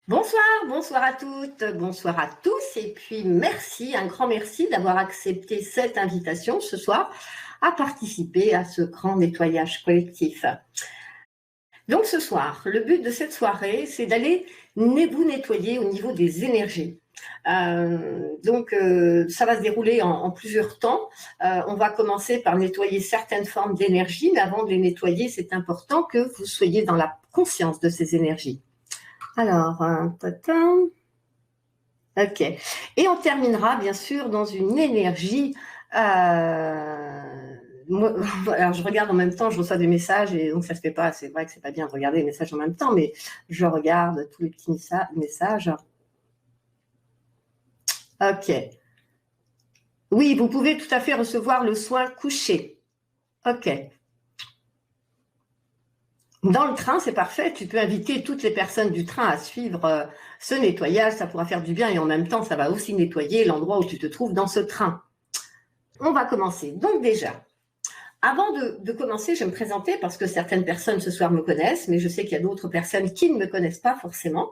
Bonsoir, bonsoir à toutes, bonsoir à tous et puis merci, un grand merci d'avoir accepté cette invitation ce soir à participer à ce grand nettoyage collectif. Donc ce soir, le but de cette soirée, c'est d'aller vous nettoyer au niveau des énergies. Ça va se dérouler en plusieurs temps. On va commencer par nettoyer certaines formes d'énergie, mais avant de les nettoyer, c'est important que vous soyez dans la conscience de ces énergies. Alors, ok. Et on terminera bien sûr dans une énergie. Alors je regarde en même temps, je reçois des messages et donc ça se fait pas. C'est vrai que c'est pas bien de regarder les messages en même temps, mais je regarde tous les petits messages. Ok. Oui, vous pouvez tout à fait recevoir le soin couché. Ok. Dans le train, c'est parfait. Tu peux inviter toutes les personnes du train à suivre ce nettoyage. Ça pourra faire du bien et en même temps, ça va aussi nettoyer l'endroit où tu te trouves dans ce train. On va commencer. Donc déjà, avant de commencer, je vais me présenter parce que certaines personnes ce soir me connaissent, mais je sais qu'il y a d'autres personnes qui ne me connaissent pas forcément.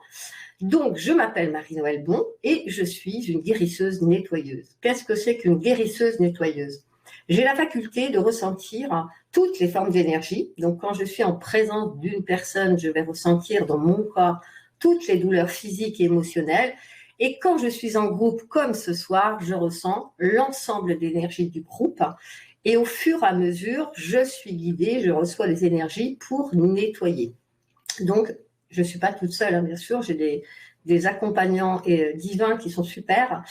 Donc, je m'appelle Marie-Noëlle Bon et je suis une guérisseuse nettoyeuse. Qu'est-ce que c'est qu'une guérisseuse nettoyeuse ? J'ai la faculté de ressentir toutes les formes d'énergie. Donc, quand je suis en présence d'une personne, je vais ressentir dans mon corps toutes les douleurs physiques et émotionnelles. Et quand je suis en groupe, comme ce soir, je ressens l'ensemble d'énergie du groupe. Et au fur et à mesure, je suis guidée, je reçois les énergies pour nettoyer. Donc, je ne suis pas toute seule, hein, bien sûr, j'ai des accompagnants divins qui sont super.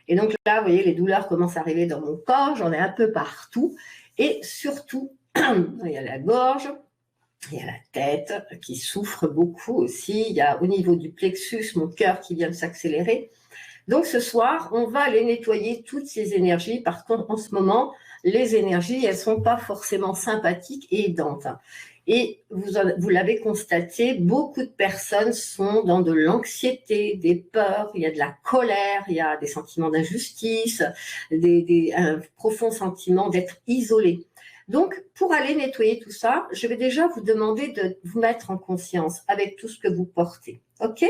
Et donc là, vous voyez, les douleurs commencent à arriver dans mon corps, j'en ai un peu partout. Et surtout, il y a la gorge, il y a la tête qui souffre beaucoup aussi, il y a au niveau du plexus, mon cœur qui vient de s'accélérer. Donc ce soir, on va aller nettoyer toutes ces énergies. Par contre, en ce moment, les énergies, elles ne sont pas forcément sympathiques et aidantes. Et vous l'avez constaté, beaucoup de personnes sont dans de l'anxiété, des peurs, il y a de la colère, il y a des sentiments d'injustice, un profond sentiment d'être isolé. Donc, pour aller nettoyer tout ça, je vais déjà vous demander de vous mettre en conscience avec tout ce que vous portez. OK ?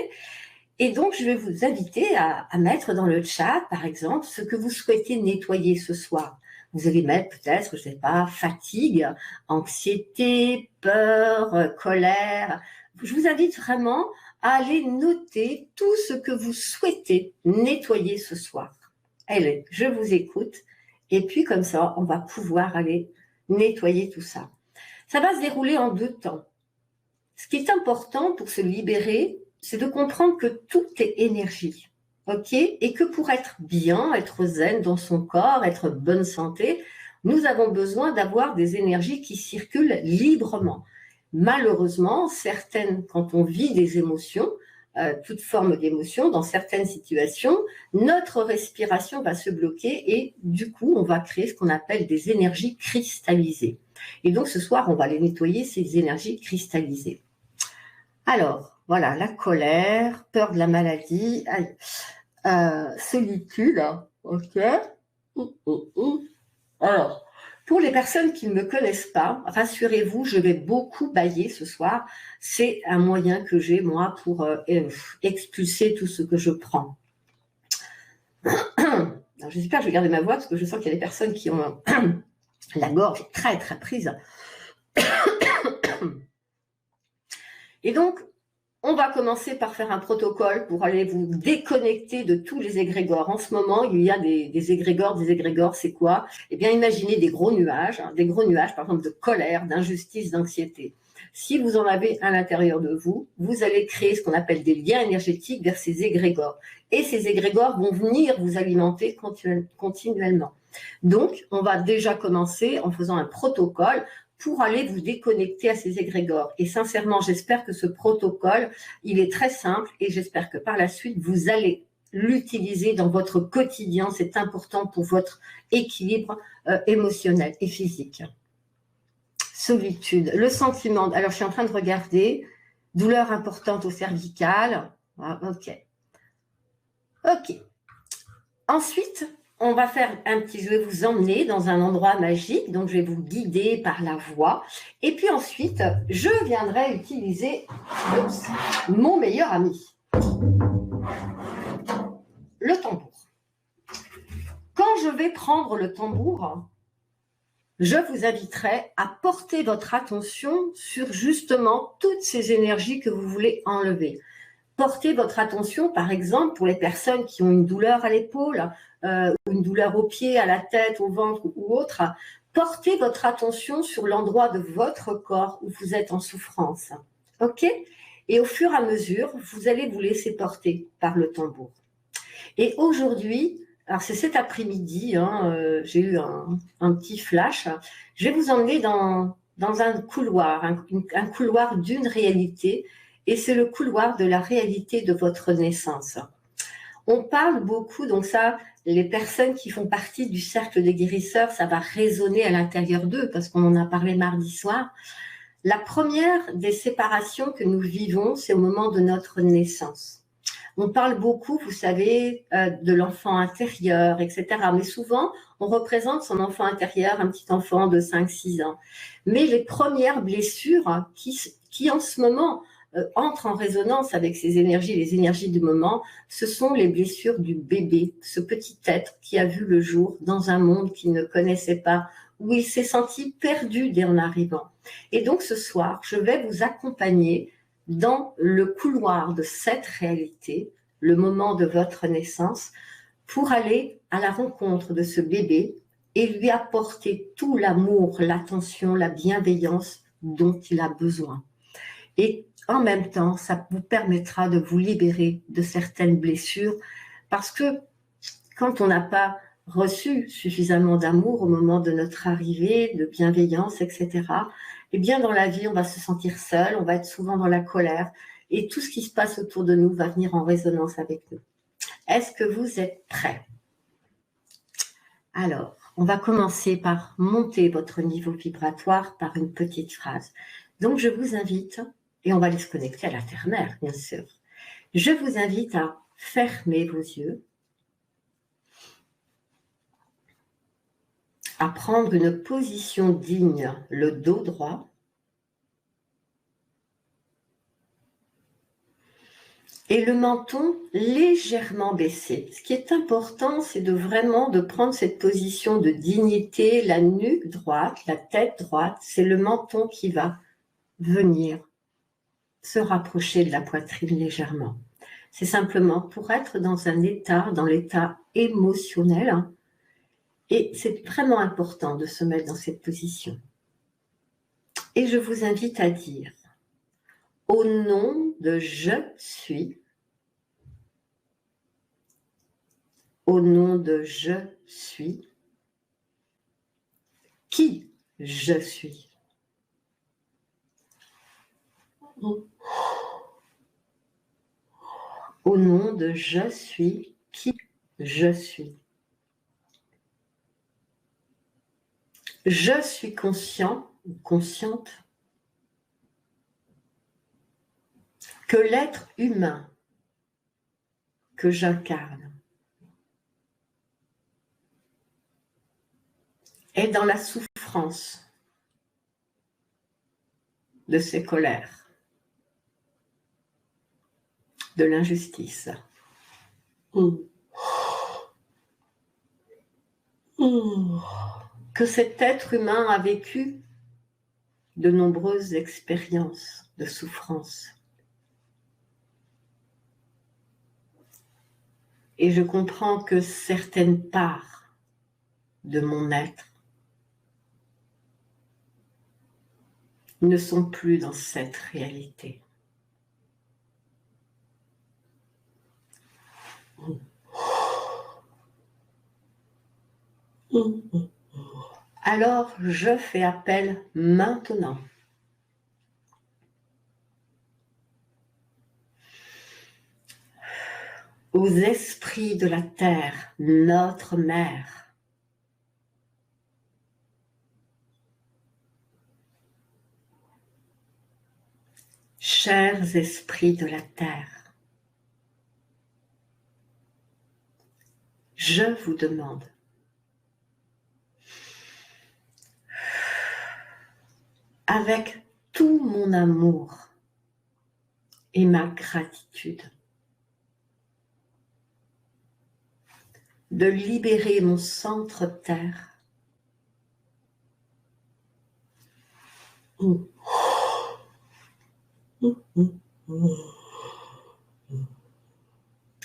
Et donc, je vais vous inviter à mettre dans le chat, par exemple, ce que vous souhaitez nettoyer ce soir. Vous allez mettre peut-être, je ne sais pas, fatigue, anxiété, peur, colère. Je vous invite vraiment à aller noter tout ce que vous souhaitez nettoyer ce soir. Allez, je vous écoute. Et puis, comme ça, on va pouvoir aller nettoyer tout ça. Ça va se dérouler en 2 temps. Ce qui est important pour se libérer, c'est de comprendre que tout est énergie, ok ? Et que pour être bien, être zen dans son corps, être bonne santé, nous avons besoin d'avoir des énergies qui circulent librement. Malheureusement, quand on vit des émotions, toute forme d'émotion, dans certaines situations, notre respiration va se bloquer et du coup, on va créer ce qu'on appelle des énergies cristallisées. Et donc, ce soir, on va les nettoyer, ces énergies cristallisées. Alors, voilà, la colère, peur de la maladie, solitude, ok. Alors, pour les personnes qui ne me connaissent pas, rassurez-vous, je vais beaucoup bâiller ce soir. C'est un moyen que j'ai, moi, pour expulser tout ce que je prends. Alors, j'espère que je vais garder ma voix parce que je sens qu'il y a des personnes qui ont la gorge très, très prise. Et donc, on va commencer par faire un protocole pour aller vous déconnecter de tous les égrégores. En ce moment, il y a des égrégores. Des égrégores, c'est quoi ? Eh bien, imaginez des gros nuages, par exemple, de colère, d'injustice, d'anxiété. Si vous en avez à l'intérieur de vous, vous allez créer ce qu'on appelle des liens énergétiques vers ces égrégores. Et ces égrégores vont venir vous alimenter continuellement. Donc, on va déjà commencer en faisant un protocole pour aller vous déconnecter à ces égrégores. Et sincèrement, j'espère que ce protocole, il est très simple et j'espère que par la suite, vous allez l'utiliser dans votre quotidien. C'est important pour votre équilibre émotionnel et physique. Solitude, le sentiment. Alors, je suis en train de regarder. Douleur importante au cervical. Ah, ok. Ok. Ensuite, on va faire je vais vous emmener dans un endroit magique, donc je vais vous guider par la voix. Et puis ensuite, je viendrai utiliser mon meilleur ami. Le tambour. Quand je vais prendre le tambour, je vous inviterai à porter votre attention sur justement toutes ces énergies que vous voulez enlever. Portez votre attention, par exemple, pour les personnes qui ont une douleur à l'épaule, une douleur au pied, à la tête, au ventre ou autre. Portez votre attention sur l'endroit de votre corps où vous êtes en souffrance. OK? Et au fur et à mesure, vous allez vous laisser porter par le tambour. Et aujourd'hui, alors c'est cet après-midi, j'ai eu un petit flash. Je vais vous emmener dans un couloir, un couloir d'une réalité, et c'est le couloir de la réalité de votre naissance. On parle beaucoup, donc ça, les personnes qui font partie du cercle des guérisseurs, ça va résonner à l'intérieur d'eux, parce qu'on en a parlé mardi soir. La première des séparations que nous vivons, c'est au moment de notre naissance. On parle beaucoup, vous savez, de l'enfant intérieur, etc. Mais souvent, on représente son enfant intérieur, un petit enfant de 5-6 ans. Mais les premières blessures qui en ce moment, entrent en résonance avec ces énergies, les énergies du moment, ce sont les blessures du bébé, ce petit être qui a vu le jour dans un monde qu'il ne connaissait pas, où il s'est senti perdu dès en arrivant. Et donc ce soir, je vais vous accompagner dans le couloir de cette réalité, le moment de votre naissance, pour aller à la rencontre de ce bébé et lui apporter tout l'amour, l'attention, la bienveillance dont il a besoin. Et en même temps, ça vous permettra de vous libérer de certaines blessures, parce que quand on n'a pas reçu suffisamment d'amour au moment de notre arrivée, de bienveillance, etc., eh bien, dans la vie, on va se sentir seul, on va être souvent dans la colère, et tout ce qui se passe autour de nous va venir en résonance avec nous. Est-ce que vous êtes prêts? Alors, on va commencer par monter votre niveau vibratoire par une petite phrase. Donc, je vous invite, et on va aller se connecter à la terre-mère, bien sûr. Je vous invite à fermer vos yeux, à prendre une position digne, le dos droit, et le menton légèrement baissé. Ce qui est important, c'est de prendre cette position de dignité, la nuque droite, la tête droite, c'est le menton qui va venir se rapprocher de la poitrine légèrement. C'est simplement pour être dans l'état émotionnel, et c'est vraiment important de se mettre dans cette position. Et je vous invite à dire, au nom de je suis, au nom de je suis, qui je suis. Au nom de je suis, qui je suis. Je suis conscient ou consciente que l'être humain que j'incarne est dans la souffrance de ses colères, de l'injustice. Que cet être humain a vécu de nombreuses expériences de souffrance. Et je comprends que certaines parts de mon être ne sont plus dans cette réalité. Alors, je fais appel maintenant aux esprits de la terre, notre mère. Chers esprits de la terre, je vous demande avec tout mon amour et ma gratitude de libérer mon centre terre.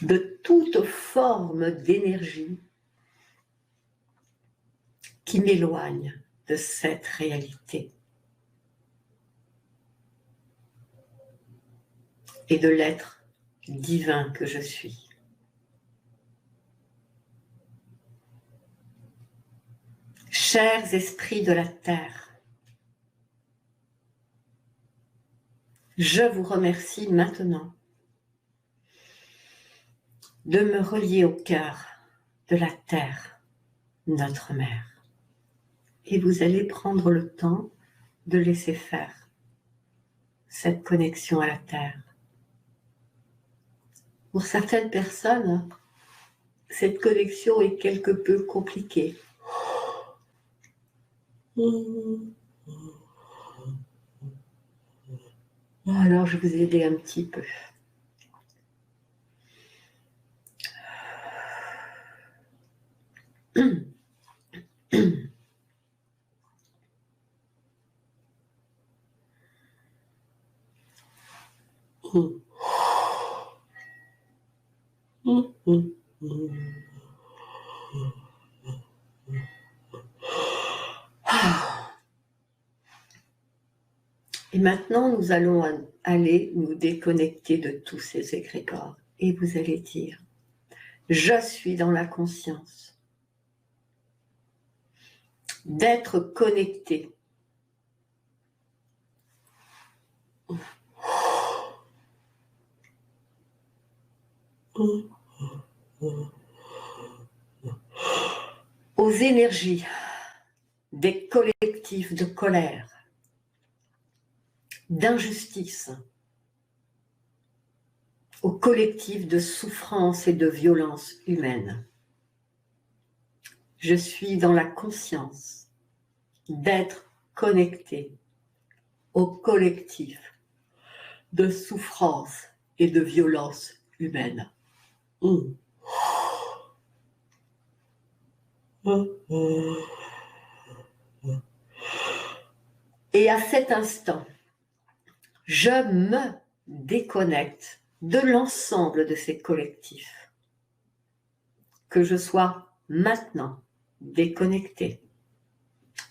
De toute forme d'énergie qui m'éloigne de cette réalité et de l'être divin que je suis. Chers esprits de la terre, je vous remercie maintenant de me relier au cœur de la terre, notre mère. Et vous allez prendre le temps de laisser faire cette connexion à la terre. Pour certaines personnes, cette connexion est quelque peu compliquée. Alors, je vais vous aider un petit peu. Et maintenant, nous allons aller nous déconnecter de tous ces égrégores. Et vous allez dire, je suis dans la conscience d'être connecté aux énergies des collectifs de colère, d'injustice, aux collectifs de souffrance et de violence humaine. Je suis dans la conscience d'être connecté au collectif de souffrance et de violence humaine. Et à cet instant, je me déconnecte de l'ensemble de ces collectifs. Que je sois maintenant déconnecté.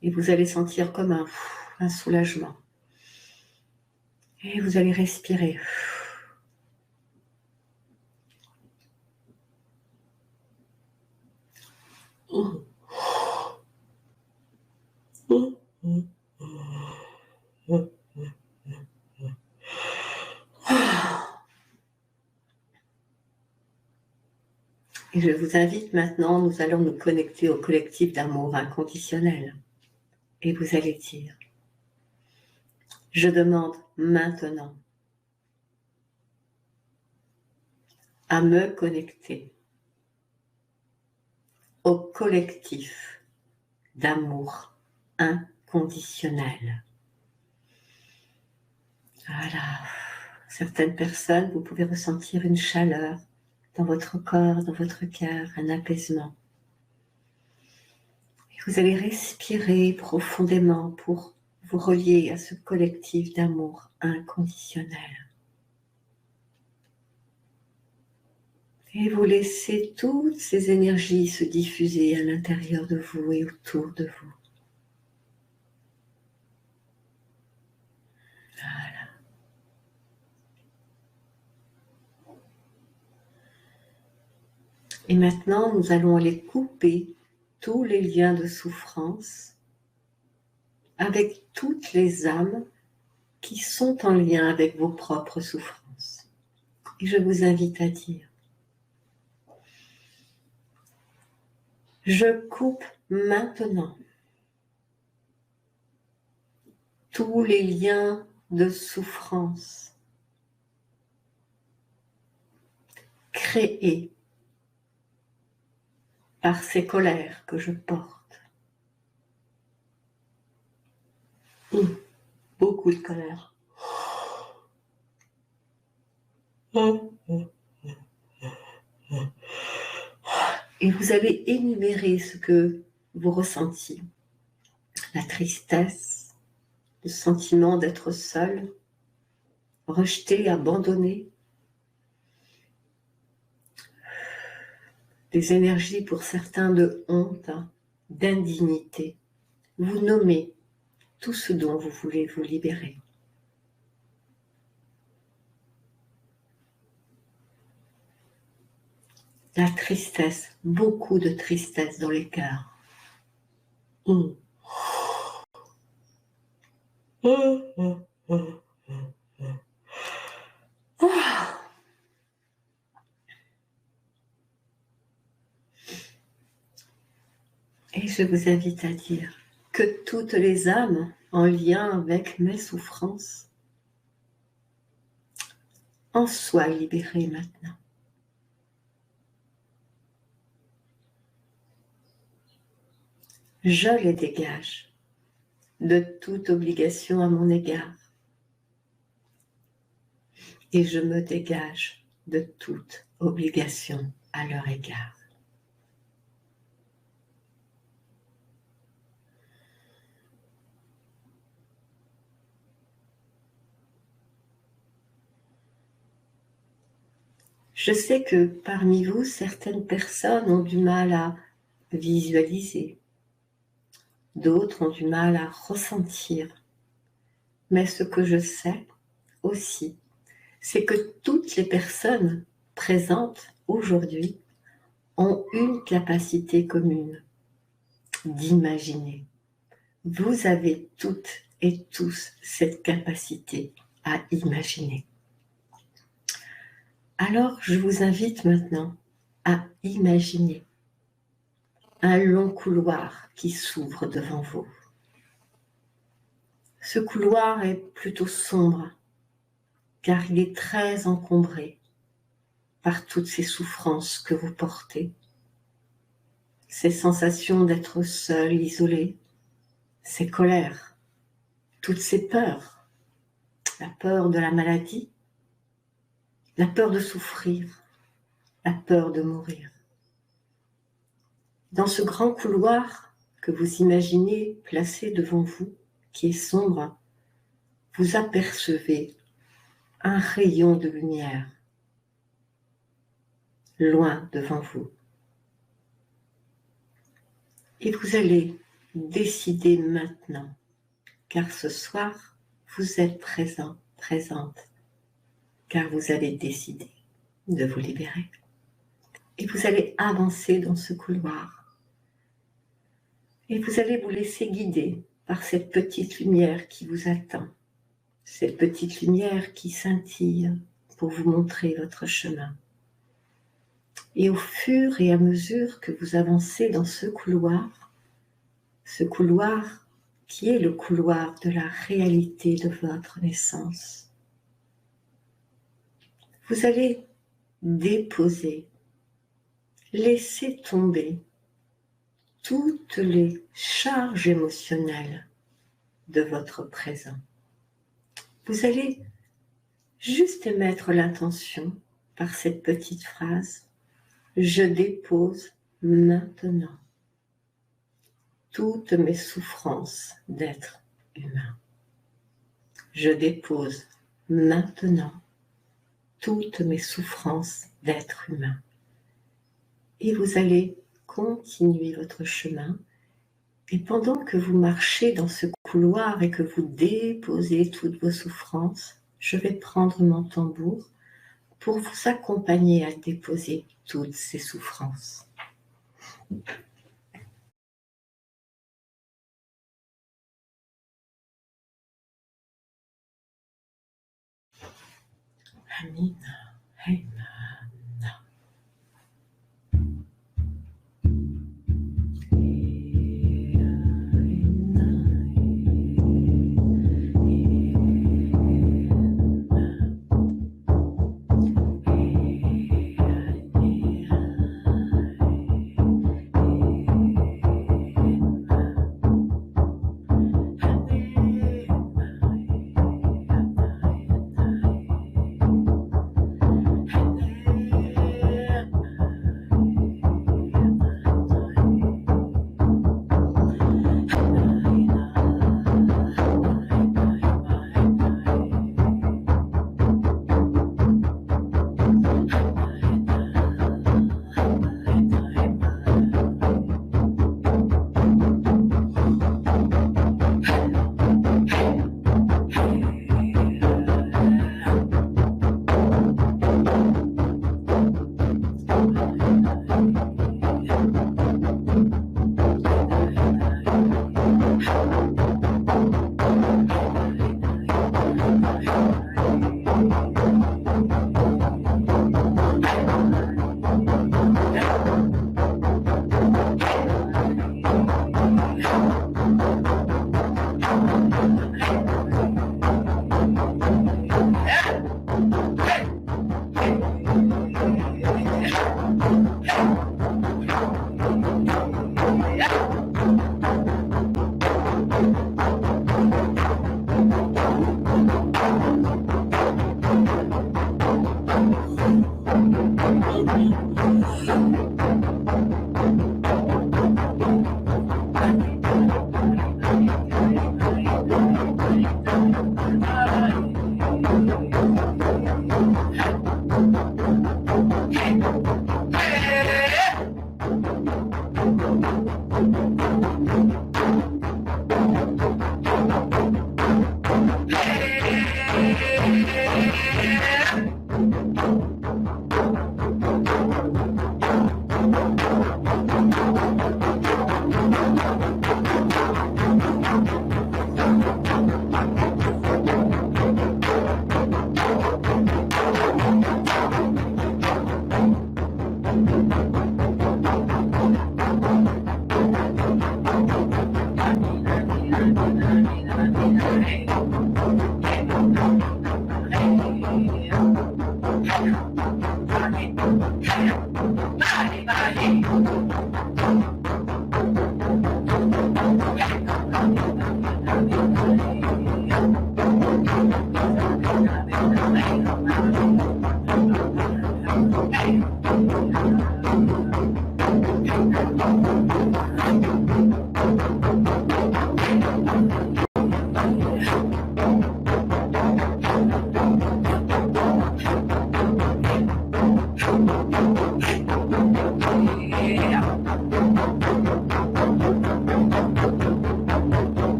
Et vous allez sentir comme un soulagement. Et vous allez respirer. Et je vous invite maintenant, nous allons nous connecter au collectif d'amour inconditionnel. Et vous allez dire, je demande maintenant à me connecter au collectif d'amour inconditionnel. Voilà. Certaines personnes, vous pouvez ressentir une chaleur dans votre corps, dans votre cœur, un apaisement. Et vous allez respirer profondément pour vous relier à ce collectif d'amour inconditionnel. Et vous laissez toutes ces énergies se diffuser à l'intérieur de vous et autour de vous. Voilà. Et maintenant, nous allons aller couper tous les liens de souffrance avec toutes les âmes qui sont en lien avec vos propres souffrances. Et je vous invite à dire, je coupe maintenant tous les liens de souffrance créés par ces colères que je porte. Beaucoup de colère. Et vous allez énumérer ce que vous ressentiez. La tristesse, le sentiment d'être seul, rejeté, abandonné, des énergies pour certains de honte, d'indignité. Vous nommez tout ce dont vous voulez vous libérer. La tristesse, beaucoup de tristesse dans les cœurs. Et je vous invite à dire que toutes les âmes en lien avec mes souffrances en soient libérées maintenant. Je les dégage de toute obligation à mon égard. Et je me dégage de toute obligation à leur égard. Je sais que parmi vous, certaines personnes ont du mal à visualiser, d'autres ont du mal à ressentir. Mais ce que je sais aussi, c'est que toutes les personnes présentes aujourd'hui ont une capacité commune d'imaginer. Vous avez toutes et tous cette capacité à imaginer. Alors, je vous invite maintenant à imaginer un long couloir qui s'ouvre devant vous. Ce couloir est plutôt sombre, car il est très encombré par toutes ces souffrances que vous portez, ces sensations d'être seul, isolé, ces colères, toutes ces peurs, la peur de la maladie, la peur de souffrir, la peur de mourir. Dans ce grand couloir que vous imaginez placé devant vous, qui est sombre, vous apercevez un rayon de lumière loin devant vous. Et vous allez décider maintenant, car ce soir, vous êtes présent, présente, car vous avez décidé de vous libérer. Et vous allez avancer dans ce couloir. Et vous allez vous laisser guider par cette petite lumière qui vous attend, cette petite lumière qui scintille pour vous montrer votre chemin. Et au fur et à mesure que vous avancez dans ce couloir qui est le couloir de la réalité de votre naissance, vous allez déposer, laisser tomber toutes les charges émotionnelles de votre présent. Vous allez juste émettre l'intention par cette petite phrase: je dépose maintenant toutes mes souffrances d'être humain. Je dépose maintenant toutes mes souffrances d'être humain. Et vous allez continuer votre chemin. Et pendant que vous marchez dans ce couloir et que vous déposez toutes vos souffrances, je vais prendre mon tambour pour vous accompagner à déposer toutes ces souffrances. Amina, Heima.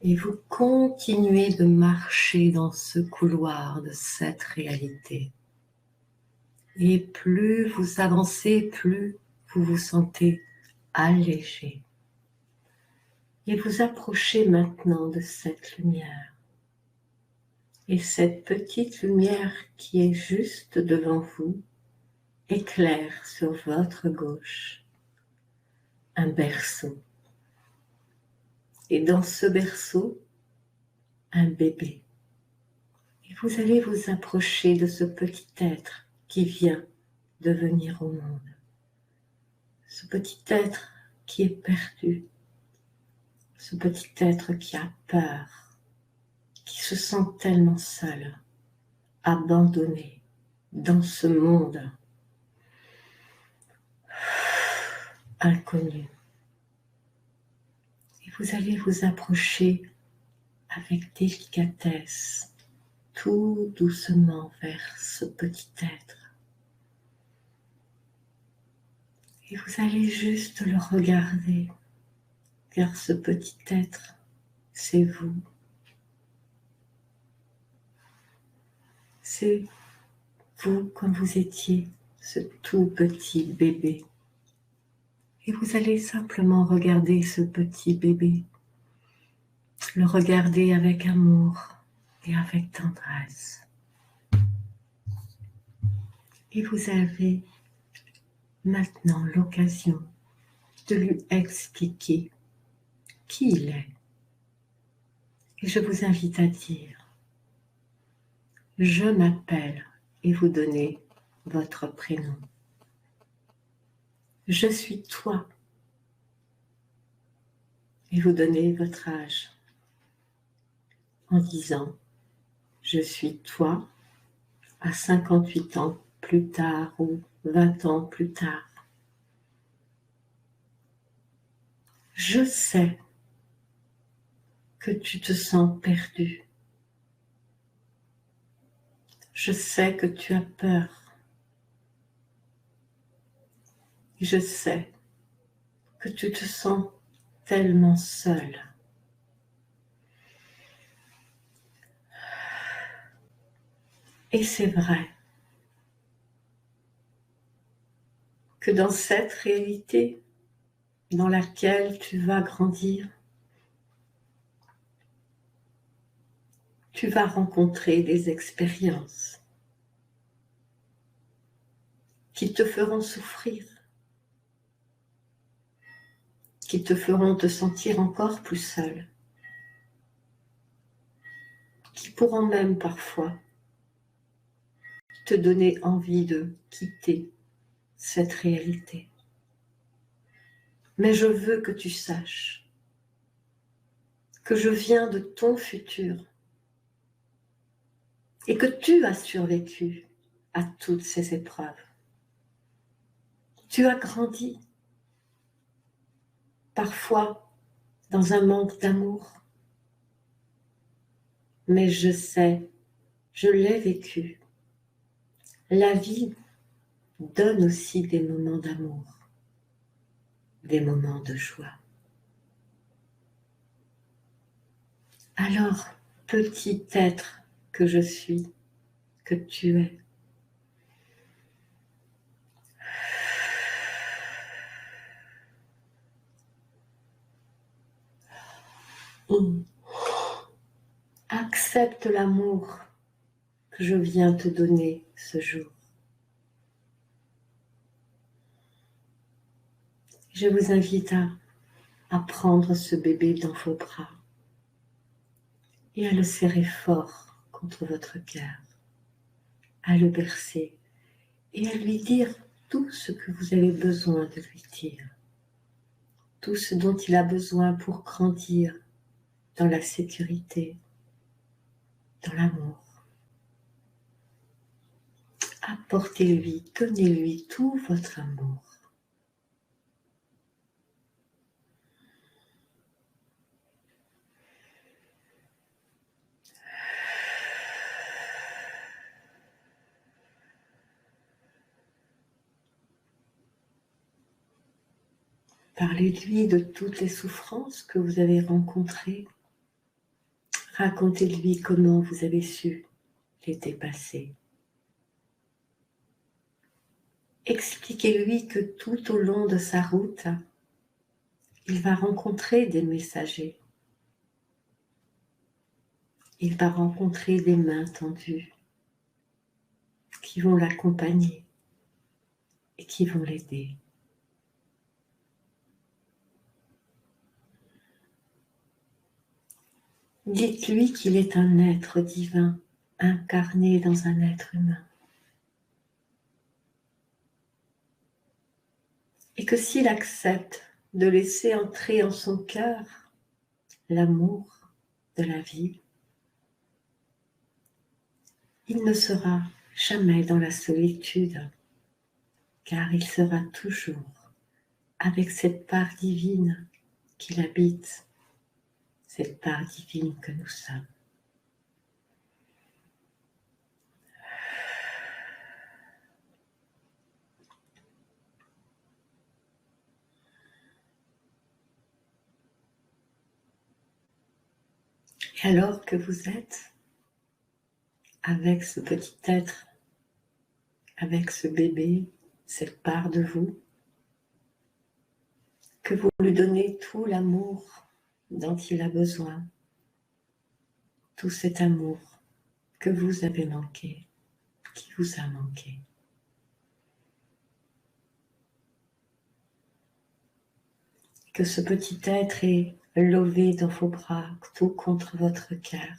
Et vous continuez de marcher dans ce couloir de cette réalité. Et plus vous avancez, plus vous vous sentez allégé. Et vous approchez maintenant de cette lumière. Et cette petite lumière qui est juste devant vous éclaire sur votre gauche un berceau. Et dans ce berceau, un bébé. Et vous allez vous approcher de ce petit être qui vient de venir au monde. Ce petit être qui est perdu. Ce petit être qui a peur, qui se sent tellement seul, abandonné dans ce monde inconnu. Et vous allez vous approcher avec délicatesse, tout doucement vers ce petit être. Et vous allez juste le regarder, car ce petit être, c'est vous. C'est vous quand vous étiez ce tout petit bébé. Et vous allez simplement regarder ce petit bébé, le regarder avec amour et avec tendresse. Et vous avez maintenant l'occasion de lui expliquer qui il est. Et je vous invite à dire, je m'appelle, et vous donnez votre prénom. Je suis toi, et vous donnez votre âge en disant, je suis toi à 58 ans plus tard ou 20 ans plus tard. Je sais que tu te sens perdu. Je sais que tu as peur. Je sais que tu te sens tellement seul. Et c'est vrai que dans cette réalité dans laquelle tu vas grandir, tu vas rencontrer des expériences qui te feront souffrir, qui te feront te sentir encore plus seul, qui pourront même parfois te donner envie de quitter cette réalité. Mais je veux que tu saches que je viens de ton futur et que tu as survécu à toutes ces épreuves. Tu as grandi, parfois dans un manque d'amour, mais je sais, je l'ai vécu. La vie donne aussi des moments d'amour, des moments de joie. Alors, petit être que je suis, que tu es, accepte l'amour que je viens te donner ce jour. Je vous invite à prendre ce bébé dans vos bras et à le serrer fort contre votre cœur, à le bercer et à lui dire tout ce que vous avez besoin de lui dire, tout ce dont il a besoin pour grandir dans la sécurité, dans l'amour. Apportez-lui, donnez-lui tout votre amour. Parlez-lui de toutes les souffrances que vous avez rencontrées. Racontez-lui comment vous avez su les dépasser. Expliquez-lui que tout au long de sa route, il va rencontrer des messagers. Il va rencontrer des mains tendues qui vont l'accompagner et qui vont l'aider. Dites-lui qu'il est un être divin incarné dans un être humain. Et que s'il accepte de laisser entrer en son cœur l'amour de la vie, il ne sera jamais dans la solitude, car il sera toujours avec cette part divine qu'il habite, cette part divine que nous sommes. Et alors que vous êtes avec ce petit être, avec ce bébé, cette part de vous, que vous lui donnez tout l'amour dont il a besoin, tout cet amour que vous avez manqué, qui vous a manqué. Que ce petit être est levé dans vos bras, tout contre votre cœur.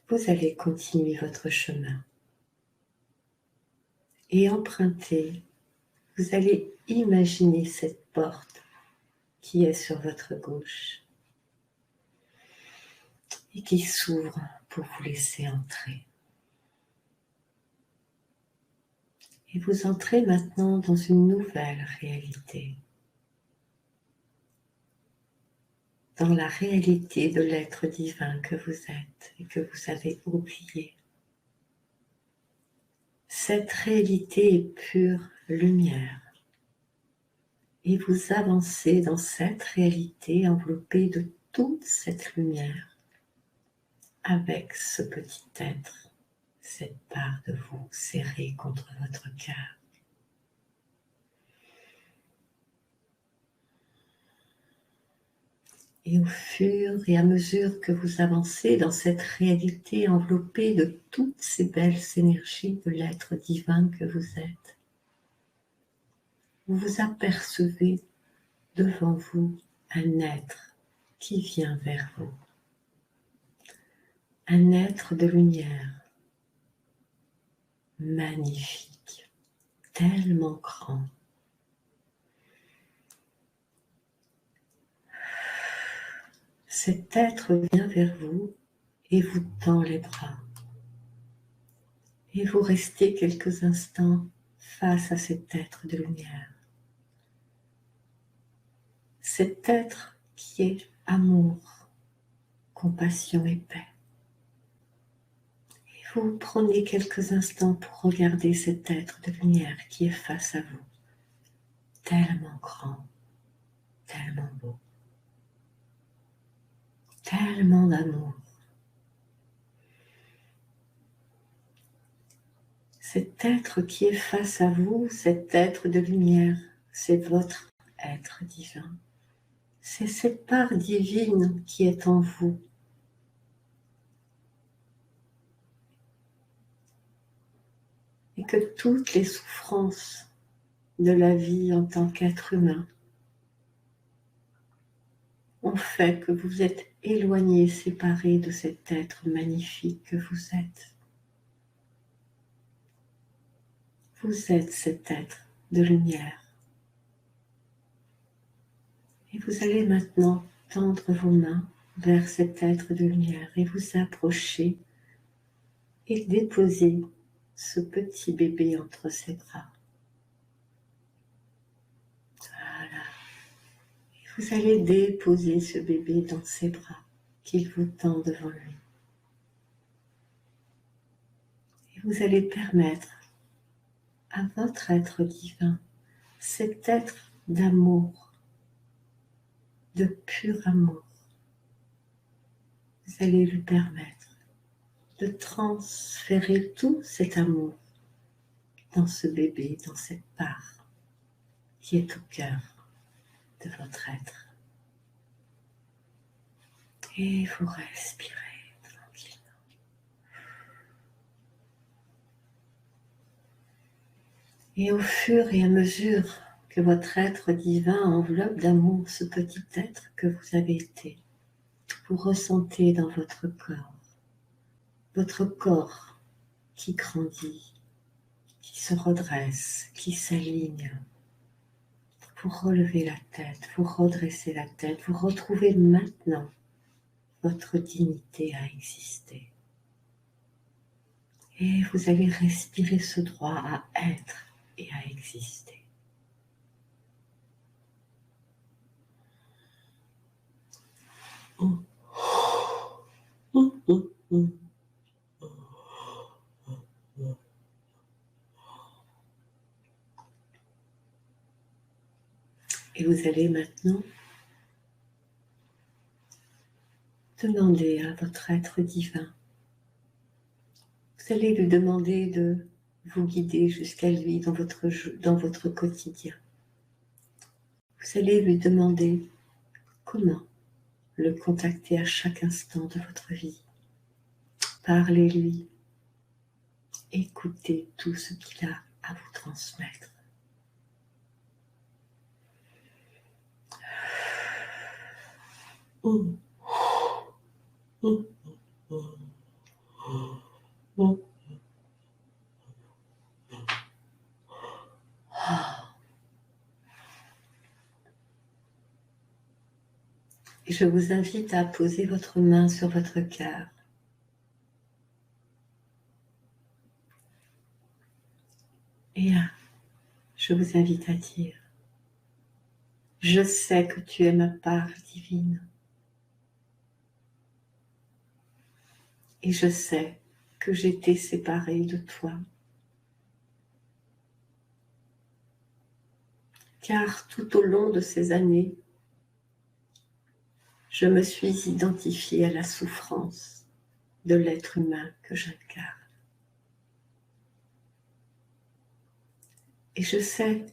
Vous allez continuer votre chemin et emprunter. Vous allez imaginer cette porte qui est sur votre gauche et qui s'ouvre pour vous laisser entrer. Et vous entrez maintenant dans une nouvelle réalité, dans la réalité de l'être divin que vous êtes et que vous avez oublié. Cette réalité est pure lumière. Et vous avancez dans cette réalité enveloppée de toute cette lumière avec ce petit être, cette part de vous serrée contre votre cœur. Et au fur et à mesure que vous avancez dans cette réalité enveloppée de toutes ces belles énergies de l'être divin que vous êtes, vous vous apercevez devant vous un être qui vient vers vous. Un être de lumière, magnifique, tellement grand. Cet être vient vers vous et vous tend les bras. Et vous restez quelques instants face à cet être de lumière. Cet être qui est amour, compassion et paix. Et vous prenez quelques instants pour regarder cet être de lumière qui est face à vous. Tellement grand, tellement beau, tellement d'amour. Cet être qui est face à vous, cet être de lumière, c'est votre être divin. C'est cette part divine qui est en vous. Et que toutes les souffrances de la vie en tant qu'être humain ont fait que vous êtes éloigné, séparé de cet être magnifique que vous êtes. Vous êtes cet être de lumière. Et vous allez maintenant tendre vos mains vers cet être de lumière et vous approcher et déposer ce petit bébé entre ses bras. Voilà. Et vous allez déposer ce bébé dans ses bras qu'il vous tend devant lui. Et vous allez permettre à votre être divin, cet être d'amour, de pur amour, vous allez lui permettre de transférer tout cet amour dans ce bébé, dans cette part qui est au cœur de votre être. Et vous respirez tranquillement. Et au fur et à mesure que votre être divin enveloppe d'amour ce petit être que vous avez été, vous ressentez dans votre corps qui grandit, qui se redresse, qui s'aligne. Vous relevez la tête, vous redressez la tête, vous retrouvez maintenant votre dignité à exister. Et vous allez respirer ce droit à être et à exister. Et vous allez maintenant demander à votre être divin. Vous allez lui demander de vous guider jusqu'à lui dans votre quotidien. Vous allez lui demander comment le contacter à chaque instant de votre vie. Parlez-lui. Écoutez tout ce qu'il a à vous transmettre. Et je vous invite à poser votre main sur votre cœur. Et je vous invite à dire, je sais que tu es ma part divine. Et je sais que j'étais séparée de toi. Car tout au long de ces années, je me suis identifiée à la souffrance de l'être humain que j'incarne. Et je sais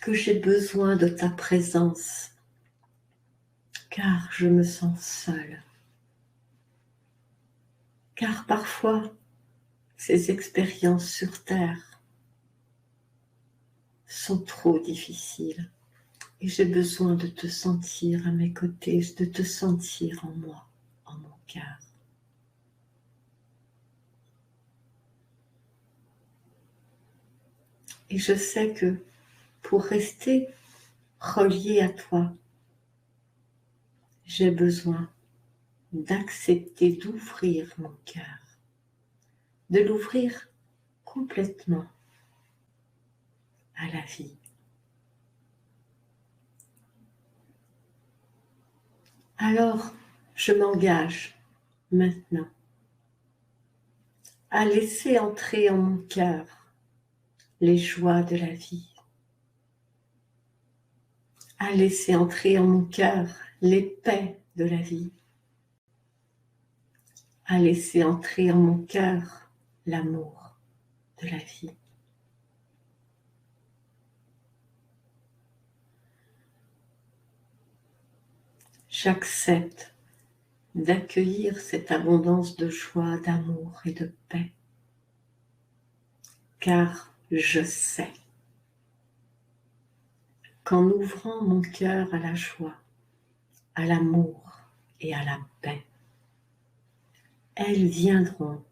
que j'ai besoin de ta présence, car je me sens seule. Car parfois, ces expériences sur Terre sont trop difficiles et j'ai besoin de te sentir à mes côtés, de te sentir en moi, en mon cœur. Et je sais que pour rester relié à toi, j'ai besoin d'accepter d'ouvrir mon cœur, de l'ouvrir complètement à la vie. Alors, je m'engage maintenant à laisser entrer en mon cœur les joies de la vie, à laisser entrer en mon cœur les paix de la vie, à laisser entrer en mon cœur l'amour de la vie. J'accepte d'accueillir cette abondance de joie, d'amour et de paix, car je sais qu'en ouvrant mon cœur à la joie, à l'amour et à la paix, elles viendront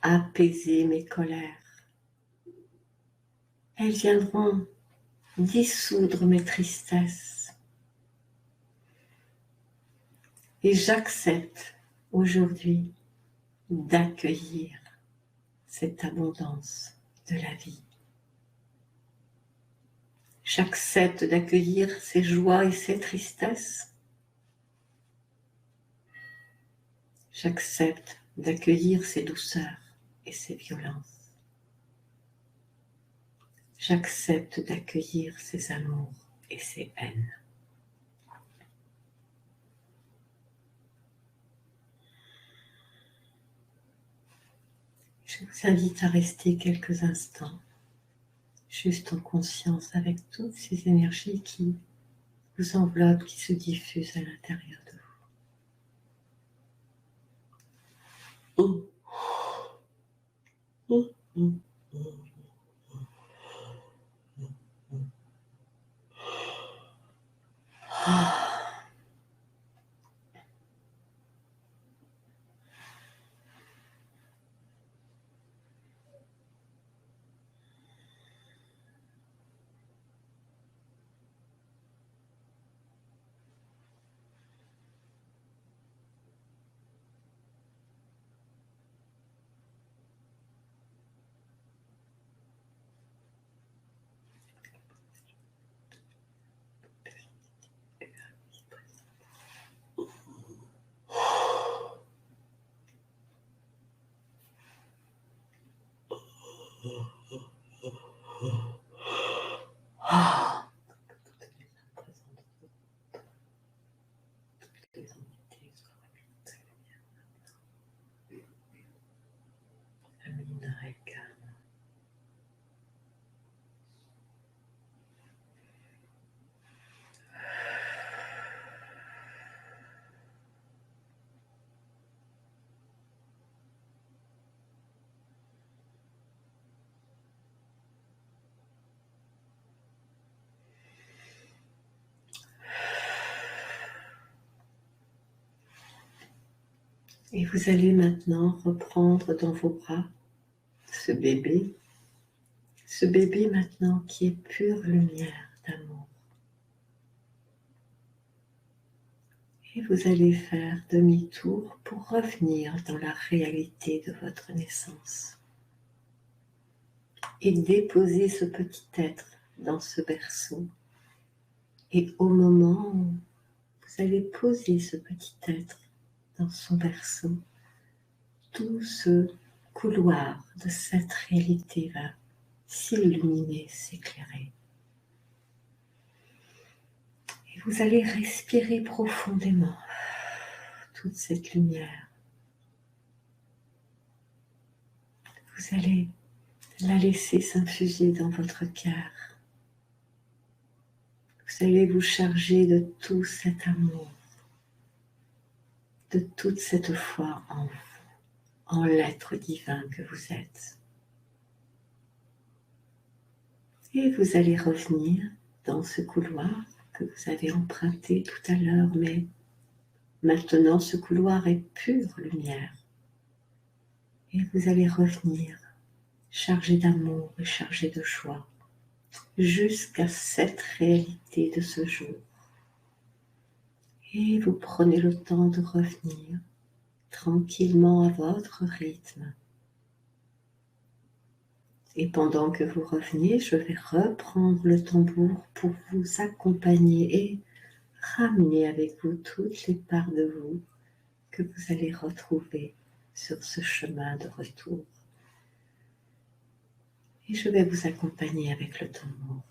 apaiser mes colères. Elles viendront dissoudre mes tristesses. Et j'accepte aujourd'hui d'accueillir cette abondance de la vie. J'accepte d'accueillir ces joies et ces tristesses. J'accepte d'accueillir ces douceurs et ces violences. J'accepte d'accueillir ces amours et ces haines. Je vous invite à rester quelques instants, juste en conscience avec toutes ces énergies qui vous enveloppent, qui se diffusent à l'intérieur de vous. Et vous allez maintenant reprendre dans vos bras ce bébé maintenant qui est pure lumière d'amour. Et vous allez faire demi-tour pour revenir dans la réalité de votre naissance et déposer ce petit être dans ce berceau. Et au moment où vous allez poser ce petit être dans son berceau, tout ce couloir de cette réalité va s'illuminer, s'éclairer. Et vous allez respirer profondément toute cette lumière. Vous allez la laisser s'infuser dans votre cœur. Vous allez vous charger de tout cet amour, de toute cette foi en vous, en l'être divin que vous êtes. Et vous allez revenir dans ce couloir que vous avez emprunté tout à l'heure, mais maintenant ce couloir est pure lumière. Et vous allez revenir chargé d'amour et chargé de joie jusqu'à cette réalité de ce jour. Et vous prenez le temps de revenir tranquillement à votre rythme. Et pendant que vous reveniez, je vais reprendre le tambour pour vous accompagner et ramener avec vous toutes les parts de vous que vous allez retrouver sur ce chemin de retour. Et je vais vous accompagner avec le tambour.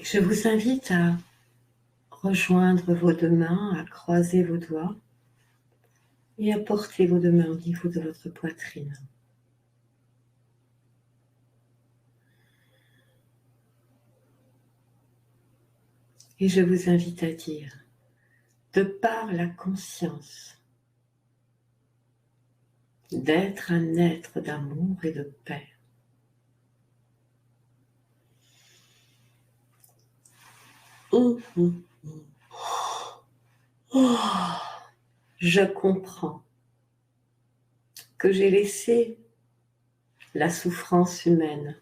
Je vous invite à rejoindre vos deux mains, à croiser vos doigts et à porter vos deux mains au niveau de votre poitrine. Et je vous invite à dire, de par la conscience d'être un être d'amour et de paix, je comprends que j'ai laissé la souffrance humaine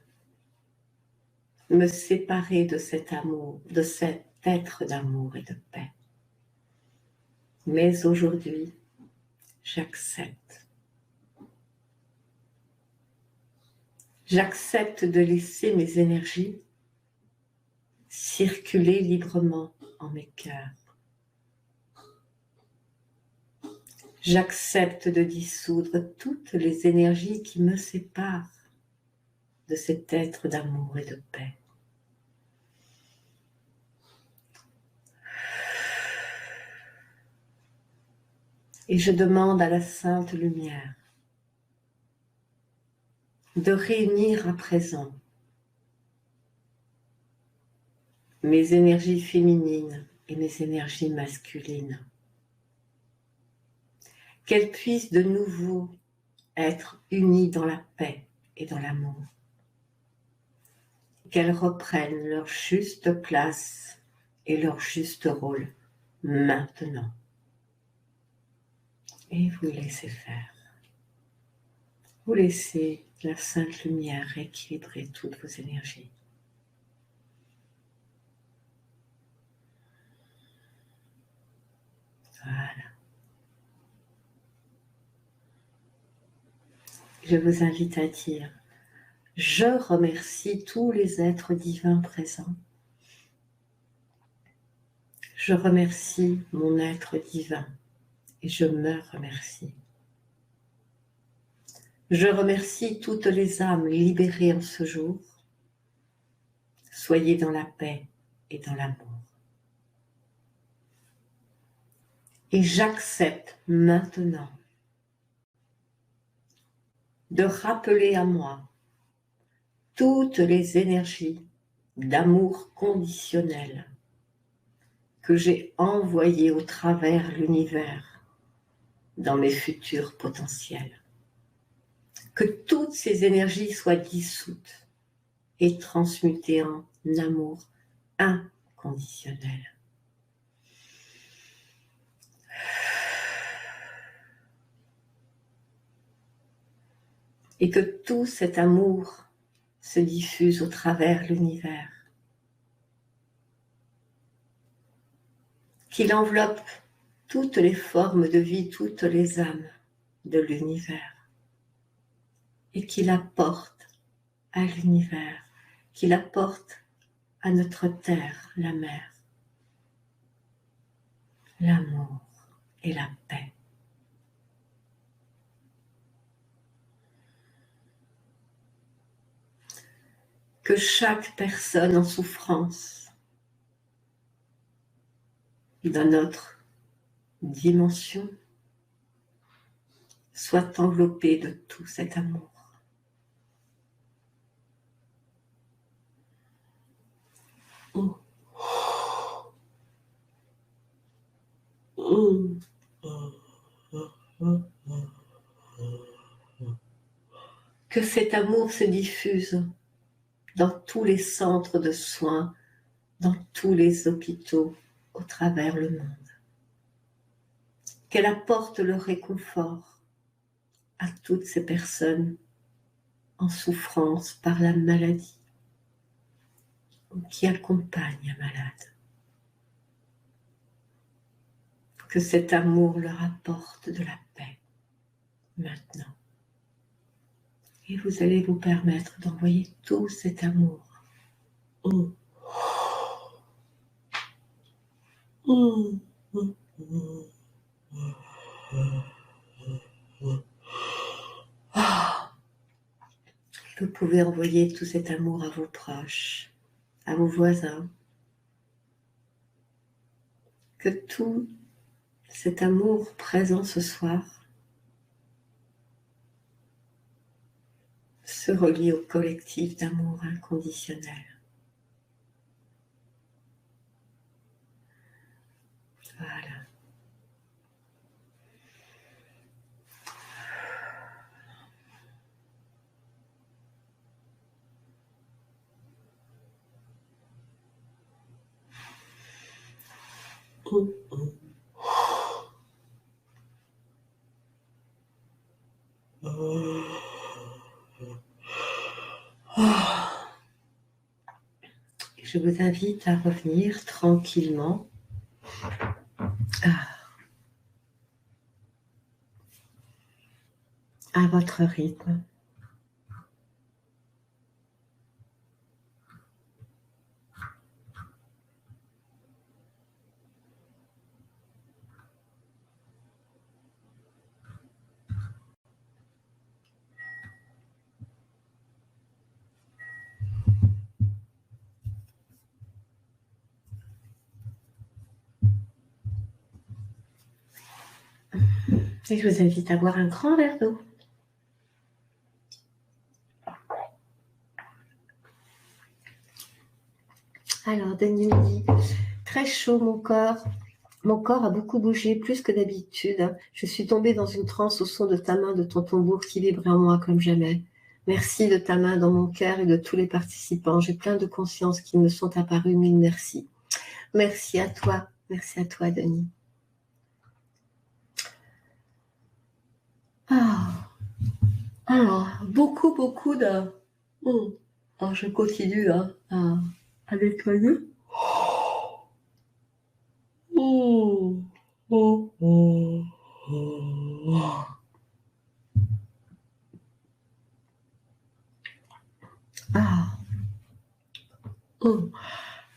me séparer de cet amour, de cet être d'amour et de paix. Mais aujourd'hui, j'accepte. J'accepte de laisser mes énergies circuler librement en mes cœurs. J'accepte de dissoudre toutes les énergies qui me séparent de cet être d'amour et de paix. Et je demande à la Sainte Lumière de réunir à présent mes énergies féminines et mes énergies masculines, qu'elles puissent de nouveau être unies dans la paix et dans l'amour, qu'elles reprennent leur juste place et leur juste rôle maintenant. Et vous laissez faire. Vous laissez la Sainte Lumière rééquilibrer toutes vos énergies. Voilà. Je vous invite à dire, je remercie tous les êtres divins présents. Je remercie mon être divin et je me remercie. Je remercie toutes les âmes libérées en ce jour. Soyez dans la paix et dans l'amour. Et j'accepte maintenant de rappeler à moi toutes les énergies d'amour conditionnel que j'ai envoyées au travers l'univers dans mes futurs potentiels. Que toutes ces énergies soient dissoutes et transmutées en amour inconditionnel. Et que tout cet amour se diffuse au travers l'univers. Qu'il enveloppe toutes les formes de vie, toutes les âmes de l'univers. Et qu'il apporte à l'univers, qu'il apporte à notre terre, la mer, l'amour et la paix. Que chaque personne en souffrance dans notre dimension soit enveloppée de tout cet amour. Que cet amour se diffuse dans tous les centres de soins, dans tous les hôpitaux au travers le monde. Qu'elle apporte le réconfort à toutes ces personnes en souffrance par la maladie ou qui accompagnent un malade. Que cet amour leur apporte de la paix maintenant. Et vous allez vous permettre d'envoyer tout cet amour. Vous pouvez envoyer tout cet amour à vos proches, à vos voisins, que tout cet amour présent ce soir se relie au collectif d'amour inconditionnel. Voilà. Je vous invite à revenir tranquillement à votre rythme. Et je vous invite à boire un grand verre d'eau. Alors, Denis me dit, très chaud mon corps. Mon corps a beaucoup bougé, plus que d'habitude. Je suis tombée dans une transe au son de ta main, de ton tambour qui vibrait en moi comme jamais. Merci de ta main dans mon cœur et de tous les participants. J'ai plein de conscience qui me sont apparus. Mille merci. Merci à toi, Denis. Alors, beaucoup de... Alors, je continue à nettoyer.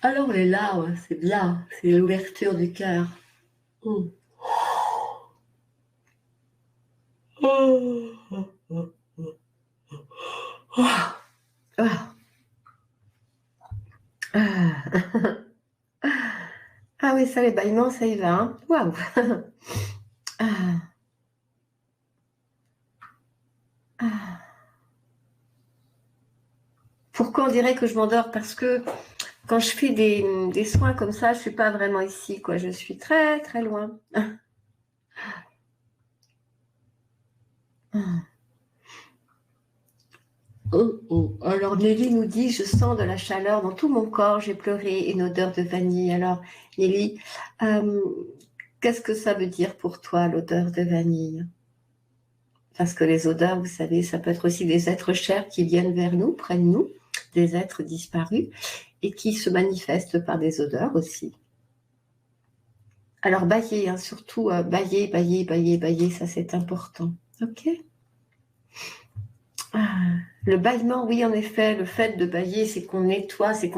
Alors les larmes, c'est bien, c'est l'ouverture du cœur. Ah oui, ça, les bâillements, ça y va. Hein. Waouh. Pourquoi on dirait que je m'endors? Parce que quand je fais des soins comme ça, je ne suis pas vraiment ici, quoi. Je suis très, très loin. Alors Nelly nous dit, je sens de la chaleur dans tout mon corps, j'ai pleuré, une odeur de vanille. Alors Nelly, qu'est-ce que ça veut dire pour toi l'odeur de vanille? Parce que les odeurs, vous savez, ça peut être aussi des êtres chers qui viennent vers nous, près de nous, des êtres disparus, et qui se manifestent par des odeurs aussi. Alors bailler, hein, surtout bailler, ça c'est important. Ok. Le bâillement, oui, en effet, le fait de bailler, c'est qu'on nettoie, ce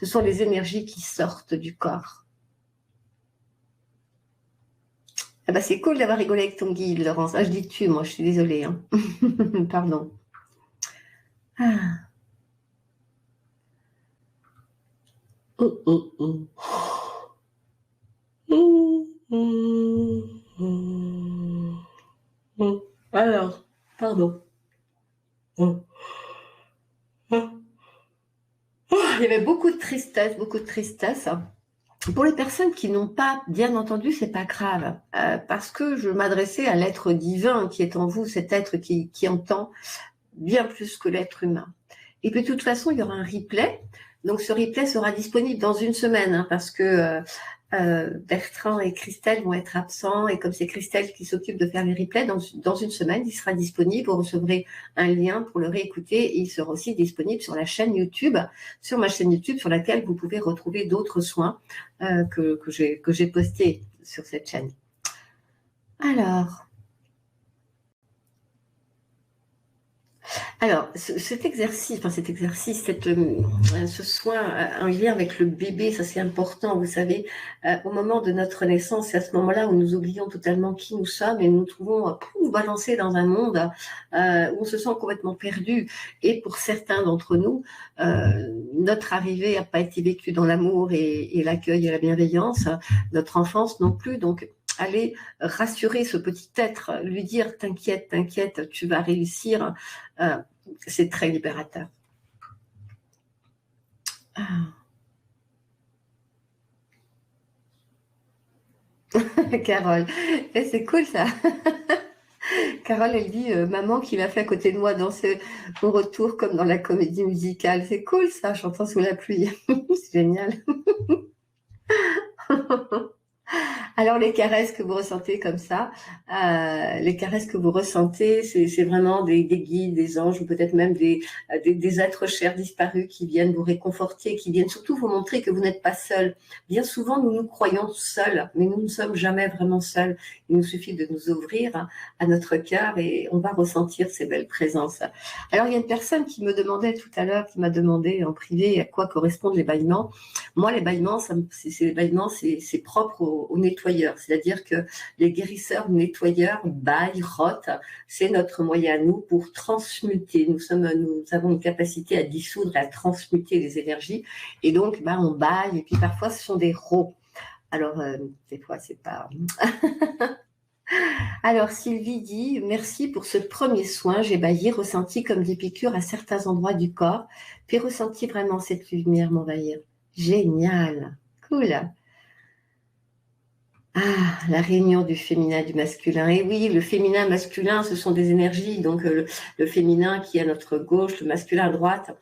sont les énergies qui sortent du corps. Ah bah c'est cool d'avoir rigolé avec ton guide, Laurence. Ah, je dis tu, moi, je suis désolée. Hein. Pardon. Alors, pardon. Il y avait beaucoup de tristesse, Pour les personnes qui n'ont pas bien entendu, c'est pas grave, parce que je m'adressais à l'être divin qui est en vous, cet être qui entend bien plus que l'être humain. Et puis de toute façon, il y aura un replay. Donc ce replay sera disponible dans une semaine, hein, parce que Bertrand et Christelle vont être absents, et comme c'est Christelle qui s'occupe de faire les replays, dans une semaine, il sera disponible. Vous recevrez un lien pour le réécouter, et il sera aussi disponible sur la chaîne YouTube, sur ma chaîne YouTube, sur laquelle vous pouvez retrouver d'autres soins que j'ai postés sur cette chaîne. Alors, cet exercice, ce soin en lien avec le bébé, ça c'est important, vous savez, au moment de notre naissance, c'est à ce moment-là où nous oublions totalement qui nous sommes et nous nous trouvons balancés dans un monde où on se sent complètement perdu. Et pour certains d'entre nous, notre arrivée n'a pas été vécue dans l'amour et l'accueil et la bienveillance, notre enfance non plus. Donc, aller rassurer ce petit être, lui dire t'inquiète, t'inquiète, tu vas réussir, c'est très libérateur. Carole, c'est cool ça. Carole, elle dit maman qui m'a fait à côté de moi danser au retour comme dans la comédie musicale. C'est cool ça, chantant sous la pluie. C'est génial. Alors les caresses que vous ressentez comme ça, les caresses que vous ressentez, c'est vraiment des guides, des anges, ou peut-être même des êtres chers disparus qui viennent vous réconforter, qui viennent surtout vous montrer que vous n'êtes pas seul. Bien souvent, nous nous croyons seuls, mais nous ne sommes jamais vraiment seuls. Il nous suffit de nous ouvrir à notre cœur et on va ressentir ces belles présences. Alors il y a une personne qui me demandait tout à l'heure, qui m'a demandé en privé à quoi correspondent les bâillements. Moi, les bâillements, c'est propre au nettoyeur. C'est-à-dire que les guérisseurs, nettoyeurs, baillent, rotent. C'est notre moyen à nous pour transmuter. Nous avons une capacité à dissoudre et à transmuter les énergies. Et donc, on baille. Et puis parfois, ce sont des rots. Alors, des fois, c'est pas... Alors, Sylvie dit, merci pour ce premier soin. J'ai baillé, ressenti comme des piqûres à certains endroits du corps, puis ressenti vraiment cette lumière m'envahir. Génial, cool. Ah, la réunion du féminin et du masculin. Et oui, le féminin, masculin, ce sont des énergies. Donc, le féminin qui est à notre gauche, le masculin à droite.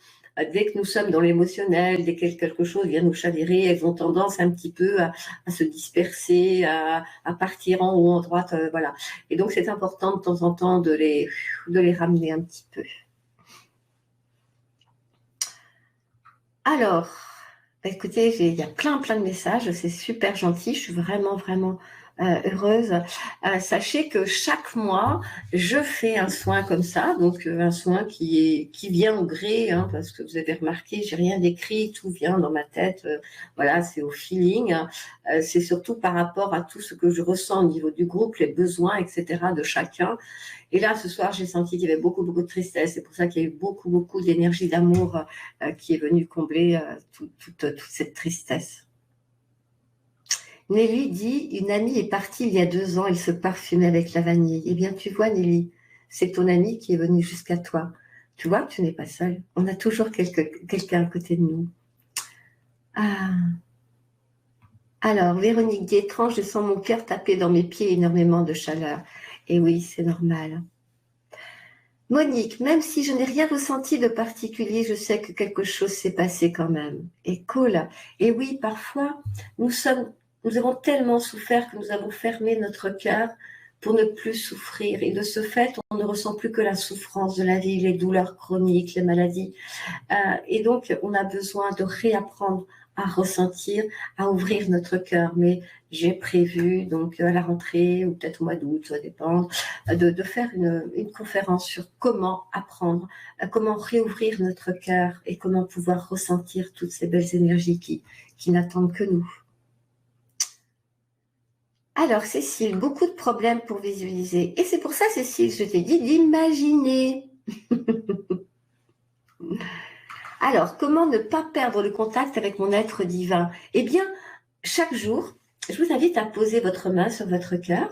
Dès que nous sommes dans l'émotionnel, dès que quelque chose vient nous chavirer, elles ont tendance un petit peu à se disperser, à partir en haut, en droite, voilà. Et donc, c'est important de temps en temps de les ramener un petit peu. Alors, écoutez, il y a plein de messages, c'est super gentil, je suis vraiment heureuse. Sachez que chaque mois, je fais un soin comme ça, donc un soin qui vient au gré, hein, parce que vous avez remarqué, j'ai rien d'écrit, tout vient dans ma tête, voilà, c'est au feeling. C'est surtout par rapport à tout ce que je ressens au niveau du groupe, les besoins, etc. de chacun. Et là, ce soir, j'ai senti qu'il y avait beaucoup de tristesse. C'est pour ça qu'il y a eu beaucoup d'énergie d'amour qui est venue combler toute cette tristesse. Nelly dit, une amie est partie il y a 2 ans, elle se parfumait avec la vanille. Eh bien, tu vois, Nelly, c'est ton amie qui est venue jusqu'à toi. Tu vois que tu n'es pas seule. On a toujours quelqu'un à côté de nous. Ah. Alors, Véronique dit, étrange, je sens mon cœur taper dans mes pieds, énormément de chaleur. Et oui, c'est normal. Monique, même si je n'ai rien ressenti de particulier, je sais que quelque chose s'est passé quand même. Et cool. Et oui, parfois, nous avons tellement souffert que nous avons fermé notre cœur pour ne plus souffrir. Et de ce fait, on ne ressent plus que la souffrance de la vie, les douleurs chroniques, les maladies. Et donc, on a besoin de réapprendre à ressentir, à ouvrir notre cœur. Mais j'ai prévu, donc à la rentrée, ou peut-être au mois d'août, ça dépend, de faire une conférence sur comment apprendre, comment réouvrir notre cœur et comment pouvoir ressentir toutes ces belles énergies qui n'attendent que nous. Alors, Cécile, beaucoup de problèmes pour visualiser. Et c'est pour ça, Cécile, je t'ai dit d'imaginer. Alors, comment ne pas perdre le contact avec mon être divin? Eh bien, chaque jour, je vous invite à poser votre main sur votre cœur.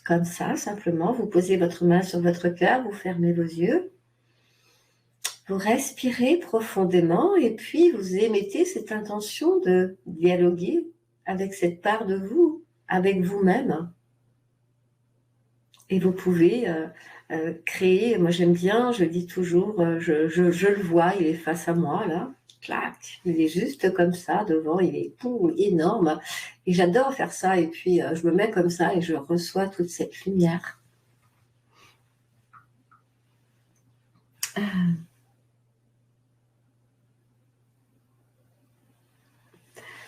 Comme ça, simplement, vous posez votre main sur votre cœur, vous fermez vos yeux. Vous respirez profondément et puis vous émettez cette intention de dialoguer avec cette part de vous, avec vous-même. Et vous pouvez créer, moi j'aime bien, je dis toujours, je le vois, il est face à moi là, clac, il est juste comme ça devant, il est énorme. Et j'adore faire ça et puis je me mets comme ça et je reçois toute cette lumière.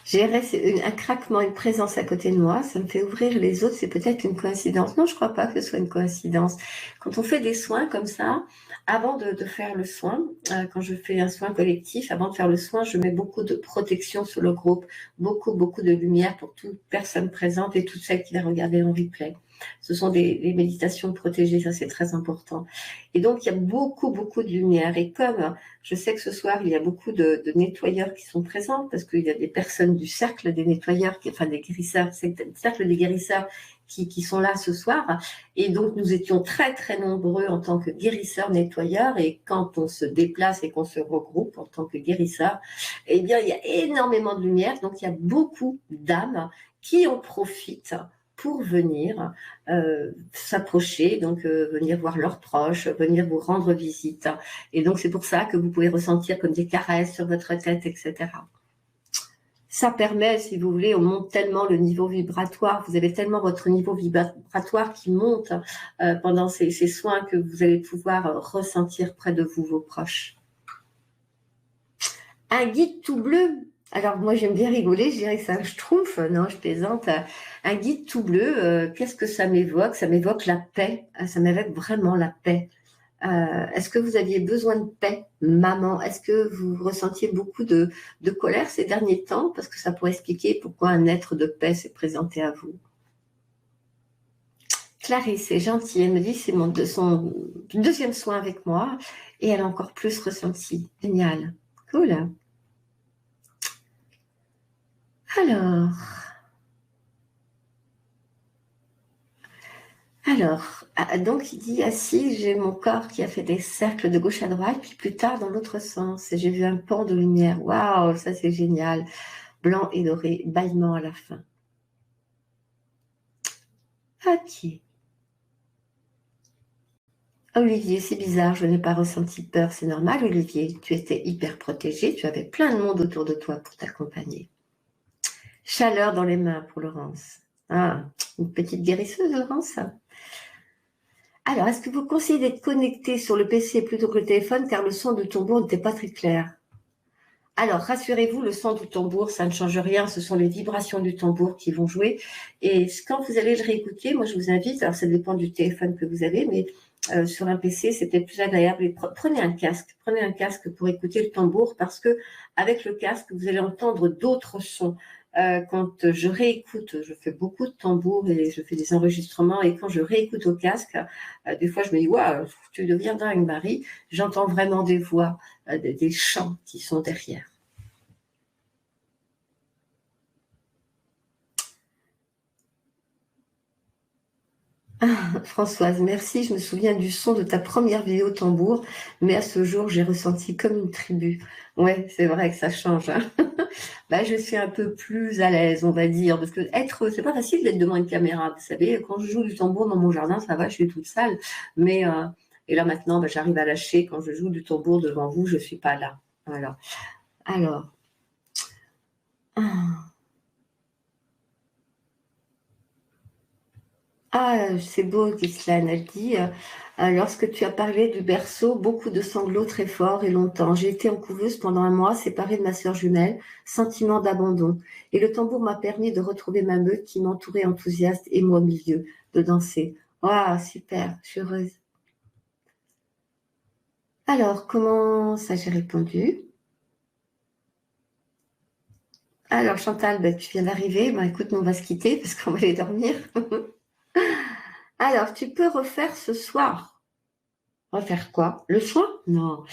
J'ai un craquement, une présence à côté de moi, ça me fait ouvrir les autres, c'est peut-être une coïncidence. Non, je ne crois pas que ce soit une coïncidence. Quand on fait des soins comme ça, avant de faire le soin, quand je fais un soin collectif, avant de faire le soin, je mets beaucoup de protection sur le groupe, beaucoup de lumière pour toute personne présente et toutes celles qui va regarder en replay. Ce sont des méditations protégées, ça c'est très important. Et donc, il y a beaucoup de lumière. Et comme je sais que ce soir, il y a beaucoup de nettoyeurs qui sont présents, parce qu'il y a des personnes du cercle des nettoyeurs, enfin des guérisseurs, c'est le cercle des guérisseurs qui sont là ce soir. Et donc, nous étions très nombreux en tant que guérisseurs, nettoyeurs. Et quand on se déplace et qu'on se regroupe en tant que guérisseurs, eh bien, il y a énormément de lumière. Donc, il y a beaucoup d'âmes qui en profitent pour venir s'approcher, donc venir voir leurs proches, venir vous rendre visite. Et donc, c'est pour ça que vous pouvez ressentir comme des caresses sur votre tête, etc. Ça permet, si vous voulez, on monte tellement le niveau vibratoire, vous avez tellement votre niveau vibratoire qui monte pendant ces soins que vous allez pouvoir ressentir près de vous vos proches. Un guide tout bleu. Alors moi j'aime bien rigoler, je dirais que c'est un schtroumpf, non je plaisante. Un guide tout bleu, qu'est-ce que ça m'évoque? Ça m'évoque la paix, ça m'évoque vraiment la paix. Est-ce que vous aviez besoin de paix, maman? Est-ce que vous ressentiez beaucoup de colère ces derniers temps? Parce que ça pourrait expliquer pourquoi un être de paix s'est présenté à vous. Clarisse est gentille, elle me dit que c'est son deuxième soin avec moi et elle a encore plus ressenti. Génial, cool. Alors, donc il dit assis, j'ai mon corps qui a fait des cercles de gauche à droite, puis plus tard dans l'autre sens, et j'ai vu un pan de lumière. Waouh, ça c'est génial. Blanc et doré, bâillement à la fin. Ok. Olivier, c'est bizarre, je n'ai pas ressenti peur, c'est normal Olivier, tu étais hyper protégé, tu avais plein de monde autour de toi pour t'accompagner. Chaleur dans les mains pour Laurence. Ah, une petite guérisseuse Laurence. Alors, est-ce que vous conseillez d'être connecté sur le PC plutôt que le téléphone car le son du tambour n'était pas très clair? Alors, rassurez-vous, le son du tambour, ça ne change rien, ce sont les vibrations du tambour qui vont jouer. Et quand vous allez le réécouter, moi je vous invite, alors ça dépend du téléphone que vous avez, mais sur un PC, c'est peut-être plus agréable. Et prenez un casque pour écouter le tambour parce que avec le casque, vous allez entendre d'autres sons. Quand je réécoute, je fais beaucoup de tambours et je fais des enregistrements et quand je réécoute au casque, des fois je me dis waouh, tu deviens dingue Marie, j'entends vraiment des voix, des chants qui sont derrière. Françoise, merci. Je me souviens du son de ta première vidéo tambour, mais à ce jour, j'ai ressenti comme une tribu. Ouais, c'est vrai que ça change. Hein. Bah, je suis un peu plus à l'aise, on va dire, parce que c'est pas facile d'être devant une caméra. Vous savez, quand je joue du tambour dans mon jardin, ça va, je suis toute sale. Mais et là maintenant, bah, j'arrive à lâcher. Quand je joue du tambour devant vous, je suis pas là. Voilà. Alors. Ah, c'est beau, Ghislaine. Elle dit, lorsque tu as parlé du berceau, beaucoup de sanglots très forts et longtemps. J'ai été en couveuse pendant un mois, séparée de ma sœur jumelle, sentiment d'abandon. Et le tambour m'a permis de retrouver ma meute qui m'entourait enthousiaste et moi au milieu, de danser. Waouh, super, je suis heureuse. Alors, comment ça j'ai répondu? Alors, Chantal, ben, tu viens d'arriver. Ben, écoute, nous, on va se quitter parce qu'on va aller dormir. Alors, tu peux refaire ce soir. Refaire quoi? Le soin? Non.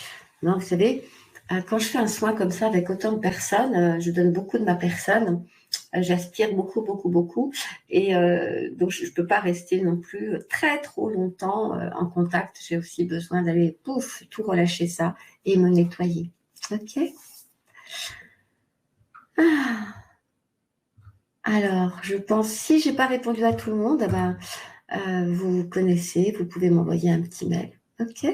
Non, vous savez, quand je fais un soin comme ça avec autant de personnes, je donne beaucoup de ma personne. J'aspire beaucoup. Et donc, je ne peux pas rester non plus très trop longtemps en contact. J'ai aussi besoin d'aller, pouf, tout relâcher ça et me nettoyer. OK? Ah. Alors, je pense, si je n'ai pas répondu à tout le monde, eh ben, vous connaissez, vous pouvez m'envoyer un petit mail. OK?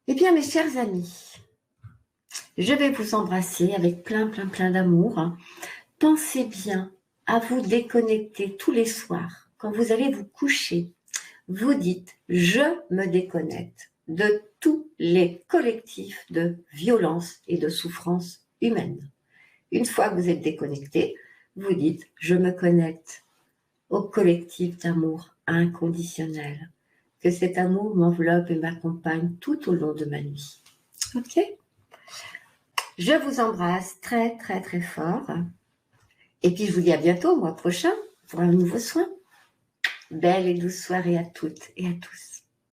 Eh bien, mes chers amis, je vais vous embrasser avec plein d'amour. Pensez bien à vous déconnecter tous les soirs. Quand vous allez vous coucher, vous dites « Je me déconnecte de tous les collectifs de violence et de souffrance humaine. Une fois que vous êtes déconnecté, vous dites « Je me connecte au collectif d'amour inconditionnel. Que cet amour m'enveloppe et m'accompagne tout au long de ma nuit. » Ok? Je vous embrasse très, très, très fort. Et puis, je vous dis à bientôt, au mois prochain, pour un nouveau soin. Belle et douce soirée à toutes et à tous.